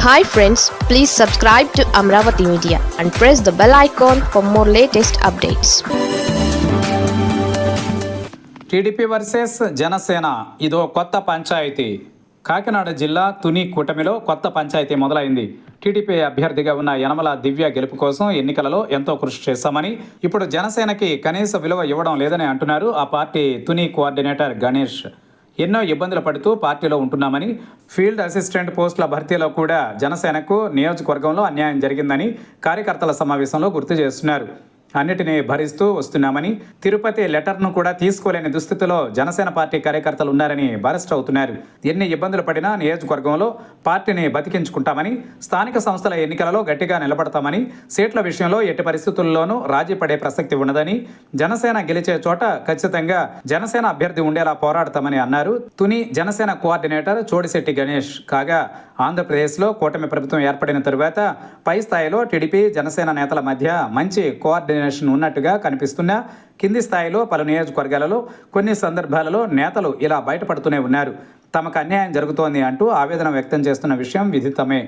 Hi friends, please subscribe to Amravati Media and press the bell icon for more latest updates. TDP versus Janasena ఇదో కొత్త పంచాయతీ. కాకినాడ జిల్లా తుని కూటమిలో కొత్త పంచాయతీ మొదలైంది. టీడీపీ అభ్యర్థిగా ఉన్న యనమల దివ్య గెలుపు కోసం ఎన్నికలలో ఎంతో కృషి చేశామని, ఇప్పుడు జనసేనకి కనీస విలువ ఇవ్వడం లేదని అంటున్నారు ఆ పార్టీ తుని కోఆర్డినేటర్ గణేష్. ఎన్నో ఇబ్బందులు పడుతూ పార్టీలో ఉంటున్నామని, ఫీల్డ్ అసిస్టెంట్ పోస్టుల భర్తీలో కూడా జనసేనకు నియోజకవర్గంలో అన్యాయం జరిగిందని కార్యకర్తల సమావేశంలో గుర్తు చేస్తున్నారు. అన్నిటినీ భరిస్తూ వస్తున్నామని, తిరుపతి లెటర్ను కూడా తీసుకోలేని దుస్థితిలో జనసేన పార్టీ కార్యకర్తలు ఉన్నారని బరెస్ట్ అవుతున్నారు. ఎన్ని ఇబ్బందులు పడినా నియోజకవర్గంలో పార్టీని బతికించుకుంటామని, స్థానిక సంస్థల ఎన్నికలలో గట్టిగా నిలబడతామని, సీట్ల విషయంలో ఎట్టి పరిస్థితుల్లోనూ రాజీ పడే ప్రసక్తి ఉన్నదని, జనసేన గెలిచే చోట ఖచ్చితంగా జనసేన అభ్యర్థి ఉండేలా పోరాడతామని అన్నారు తుని జనసేన కోఆర్డినేటర్ చోడిశెట్టి గణేష్. కాగా ఆంధ్రప్రదేశ్లో కూటమి ప్రభుత్వం ఏర్పడిన తరువాత పై స్థాయిలో టీడీపీ జనసేన నేతల మధ్య మంచి కోఆర్డినేషన్ ఉన్నట్టుగా కనిపిస్తున్నా, కింది స్థాయిలో పలు నియోజకవర్గాలలో కొన్ని సందర్భాలలో నేతలు ఇలా బయటపడుతూనే ఉన్నారు. తమకు అన్యాయం జరుగుతోంది అంటూ ఆవేదన వ్యక్తం చేస్తున్న విషయం విదితమే.